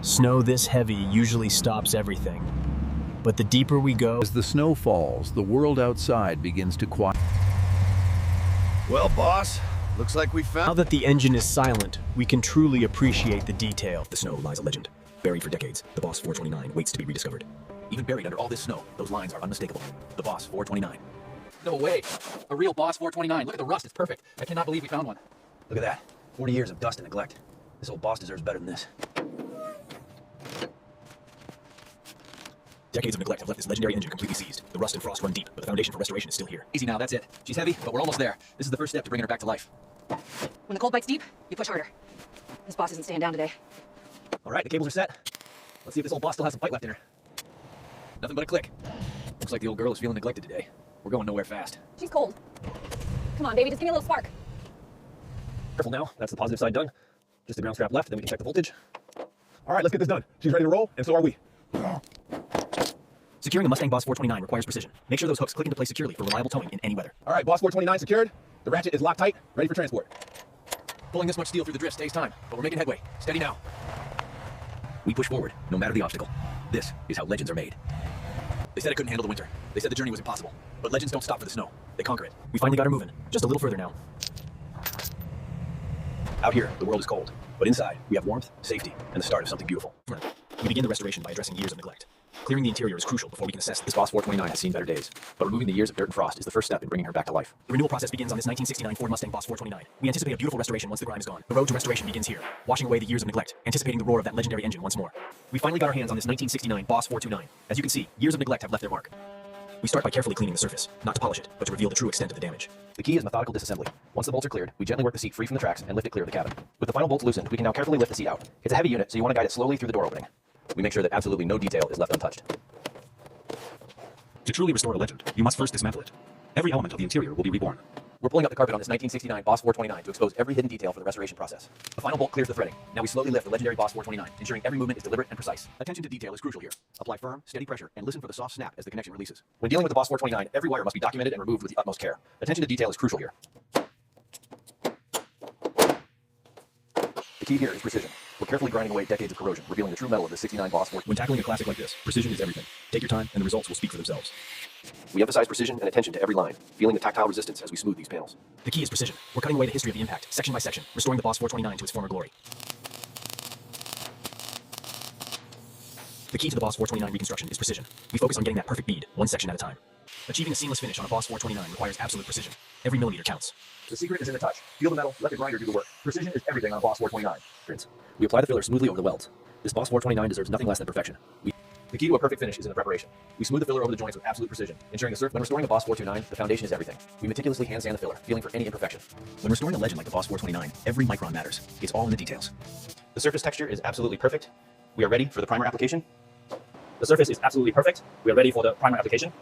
Snow this heavy usually stops everything, but the deeper we go... As the snow falls, the world outside begins to quiet. Well, boss, looks like we Now found... that the engine is silent, we can truly appreciate the detail. The snow lies a legend. Buried for decades, the Boss 429 waits to be rediscovered. Even buried under all this snow, those lines are unmistakable. The Boss 429. No way. A real Boss 429. Look at the rust. It's perfect. I cannot believe we found one. Look at that. 40 years of dust and neglect. This old Boss deserves better than this. Decades of neglect have left this legendary engine completely seized. The rust and frost run deep, but the foundation for restoration is still here. Easy now, that's it. She's heavy, but we're almost there. This is the first step to bringing her back to life. When the cold bites deep, you push harder. This boss isn't staying down today. All right, the cables are set. Let's see if this old Boss still has some fight left in her. Nothing but a click. Looks like the old girl is feeling neglected today. We're going nowhere fast. She's cold. Come on, baby, just give me a little spark. Careful now. That's the positive side done. Just the ground strap left, then we can check the voltage. All right, let's get this done. She's ready to roll, and so are we. Securing a Mustang Boss 429 requires precision. Make sure those hooks click into place securely for reliable towing in any weather. All right, Boss 429 secured. The ratchet is locked tight, ready for transport. Pulling this much steel through the drift stays time, but we're making headway. Steady now. We push forward, no matter the obstacle. This is how legends are made. They said it couldn't handle the winter. They said the journey was impossible. But legends don't stop for the snow. They conquer it. We finally got her moving. Just a little further now. Out here, the world is cold. But inside, we have warmth, safety, and the start of something beautiful. We begin the restoration by addressing years of neglect. Clearing the interior is crucial before we can assess. This Boss 429 has seen better days, but removing the years of dirt and frost is the first step in bringing her back to life. The renewal process begins on this 1969 Ford Mustang Boss 429. We anticipate a beautiful restoration once the grime is gone. The road to restoration begins here, washing away the years of neglect, anticipating the roar of that legendary engine once more. We finally got our hands on this 1969 Boss 429. As you can see, years of neglect have left their mark. We start by carefully cleaning the surface, not to polish it, but to reveal the true extent of the damage. The key is methodical disassembly. Once the bolts are cleared, we gently work the seat free from the tracks and lift it clear of the cabin. With the final bolts loosened, we can now carefully lift the seat out. It's a heavy unit, so you want to guide it slowly through the door opening. We make sure that absolutely no detail is left untouched. To truly restore a legend, you must first dismantle it. Every element of the interior will be reborn. We're pulling up the carpet on this 1969 Boss 429 to expose every hidden detail for the restoration process. The final bolt clears the threading. Now we slowly lift the legendary Boss 429, ensuring every movement is deliberate and precise. Attention to detail is crucial here. Apply firm, steady pressure, and listen for the soft snap as the connection releases. When dealing with the Boss 429, every wire must be documented and removed with the utmost care. Attention to detail is crucial here. The key here is precision. We're carefully grinding away decades of corrosion, revealing the true metal of the 69 Boss 429. When tackling a classic like this, precision is everything. Take your time, and the results will speak for themselves. We emphasize precision and attention to every line, feeling the tactile resistance as we smooth these panels. The key is precision. We're cutting away the history of the impact, section by section, restoring the Boss 429 to its former glory. The key to the Boss 429 reconstruction is precision. We focus on getting that perfect bead, one section at a time. Achieving a seamless finish on a Boss 429 requires absolute precision. Every millimeter counts. The secret is in the touch. Feel the metal, let the grinder do the work. Precision is everything on a Boss 429. Rinse. We apply the filler smoothly over the welds. This Boss 429 deserves nothing less than perfection. The key to a perfect finish is in the preparation. We smooth the filler over the joints with absolute precision, ensuring the surface. When restoring a Boss 429, the foundation is everything. We meticulously hand sand the filler, feeling for any imperfection. When restoring a legend like the Boss 429, every micron matters. It's all in the details. The surface texture is absolutely perfect. We are ready for the primer application. The surface is absolutely perfect. We are ready for the primer application.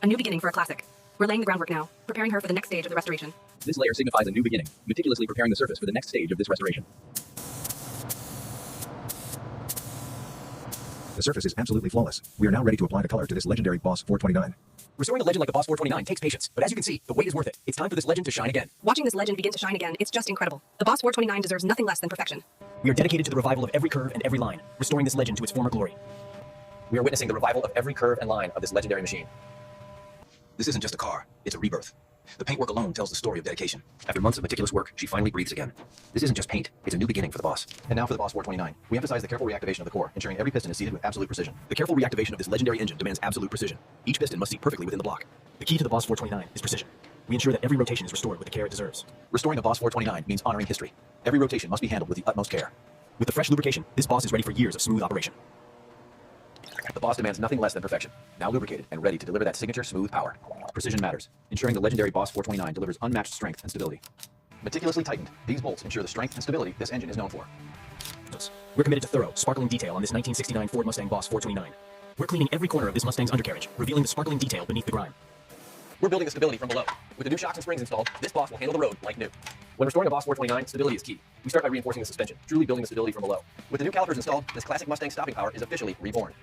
A new beginning for a classic. We're laying the groundwork now, preparing her for the next stage of the restoration. This layer signifies a new beginning, meticulously preparing the surface for the next stage of this restoration. The surface is absolutely flawless. We are now ready to apply the color to this legendary Boss 429. Restoring a legend like the Boss 429 takes patience, but as you can see, the wait is worth it. It's time for this legend to shine again. Watching this legend begin to shine again, it's just incredible. The Boss 429 deserves nothing less than perfection. We are dedicated to the revival of every curve and every line, restoring this legend to its former glory. We are witnessing the revival of every curve and line of this legendary machine. This isn't just a car, it's a rebirth. The paintwork alone tells the story of dedication. After months of meticulous work, she finally breathes again. This isn't just paint, it's a new beginning for the Boss. And now for the Boss 429. We emphasize the careful reactivation of the core, ensuring every piston is seated with absolute precision. The careful reactivation of this legendary engine demands absolute precision. Each piston must seat perfectly within the block. The key to the Boss 429 is precision. We ensure that every rotation is restored with the care it deserves. Restoring a Boss 429 means honoring history. Every rotation must be handled with the utmost care. With the fresh lubrication, this Boss is ready for years of smooth operation. The Boss demands nothing less than perfection, now lubricated and ready to deliver that signature smooth power. Precision matters, ensuring the legendary Boss 429 delivers unmatched strength and stability. Meticulously tightened, these bolts ensure the strength and stability this engine is known for. We're committed to thorough, sparkling detail on this 1969 Ford Mustang Boss 429. We're cleaning every corner of this Mustang's undercarriage, revealing the sparkling detail beneath the grime. We're building the stability from below. With the new shocks and springs installed, this Boss will handle the road like new. When restoring a Boss 429, stability is key. We start by reinforcing the suspension, truly building the stability from below. With the new calipers installed, this classic Mustang stopping power is officially reborn.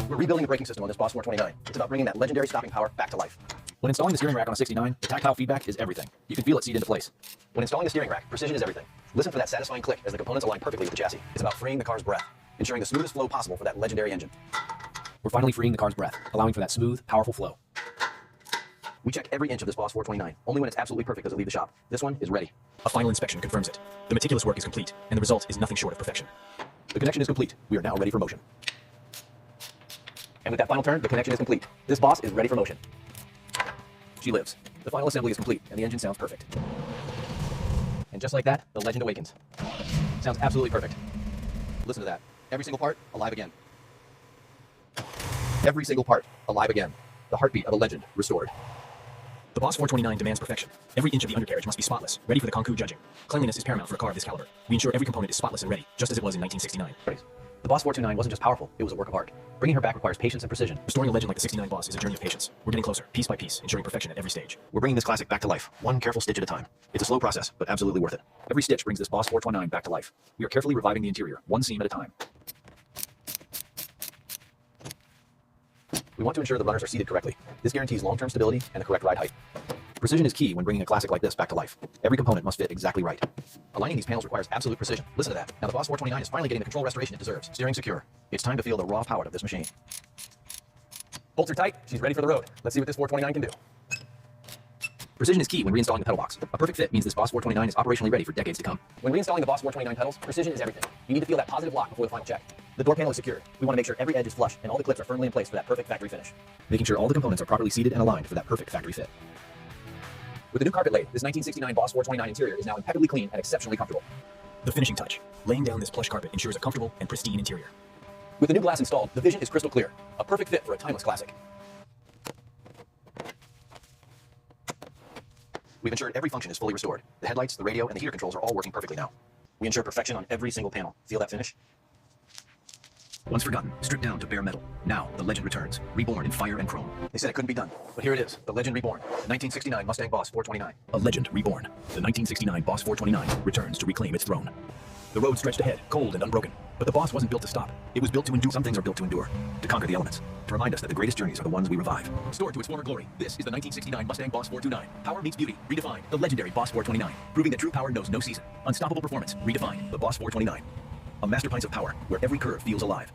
We're rebuilding the braking system on this Boss 429. It's about bringing that legendary stopping power back to life. When installing the steering rack on a 69, the tactile feedback is everything. You can feel it seat into place. When installing the steering rack, precision is everything. Listen for that satisfying click as the components align perfectly with the chassis. It's about freeing the car's breath, ensuring the smoothest flow possible for that legendary engine. We're finally freeing the car's breath, allowing for that smooth, powerful flow. We check every inch of this Boss 429. Only when it's absolutely perfect does it leave the shop. This one is ready. A final inspection confirms it. The meticulous work is complete, and the result is nothing short of perfection. The connection is complete. We are now ready for motion. And with that final turn, the connection is complete. This Boss is ready for motion. She lives. The final assembly is complete, and the engine sounds perfect. And just like that, the legend awakens. Sounds absolutely perfect. Listen to that. Every single part, alive again. Every single part, alive again. The heartbeat of a legend, restored. The Boss 429 demands perfection. Every inch of the undercarriage must be spotless, ready for the Concours judging. Cleanliness is paramount for a car of this caliber. We ensure every component is spotless and ready, just as it was in 1969. The Boss 429 wasn't just powerful, it was a work of art. Bringing her back requires patience and precision. Restoring a legend like the 69 Boss is a journey of patience. We're getting closer, piece by piece, ensuring perfection at every stage. We're bringing this classic back to life, one careful stitch at a time. It's a slow process, but absolutely worth it. Every stitch brings this Boss 429 back to life. We are carefully reviving the interior, one seam at a time. We want to ensure the runners are seated correctly. This guarantees long-term stability and the correct ride height. Precision is key when bringing a classic like this back to life. Every component must fit exactly right. Aligning these panels requires absolute precision. Listen to that. Now the Boss 429 is finally getting the control restoration it deserves. Steering secure. It's time to feel the raw power of this machine. Bolts are tight. She's ready for the road. Let's see what this 429 can do. Precision is key when reinstalling the pedal box. A perfect fit means this Boss 429 is operationally ready for decades to come. When reinstalling the Boss 429 pedals, precision is everything. You need to feel that positive lock before the final check. The door panel is secured. We want to make sure every edge is flush and all the clips are firmly in place for that perfect factory finish. Making sure all the components are properly seated and aligned for that perfect factory fit. With the new carpet laid, this 1969 Boss 429 interior is now impeccably clean and exceptionally comfortable. The finishing touch. Laying down this plush carpet ensures a comfortable and pristine interior. With the new glass installed, the vision is crystal clear. A perfect fit for a timeless classic. We've ensured every function is fully restored. The headlights, the radio, and the heater controls are all working perfectly now. We ensure perfection on every single panel. Feel that finish? Once forgotten, stripped down to bare metal. Now, the legend returns, reborn in fire and chrome. They said it couldn't be done, but here it is, the legend reborn. The 1969 Mustang Boss 429. A legend reborn. The 1969 Boss 429 returns to reclaim its throne. The road stretched ahead, cold and unbroken. But the Boss wasn't built to stop. It was built to endure. Some things are built to endure, to conquer the elements, to remind us that the greatest journeys are the ones we revive. Restored to its former glory, this is the 1969 Mustang Boss 429. Power meets beauty, redefined. The legendary Boss 429, proving that true power knows no season. Unstoppable performance, redefined. The Boss 429. A masterpiece of power, where every curve feels alive.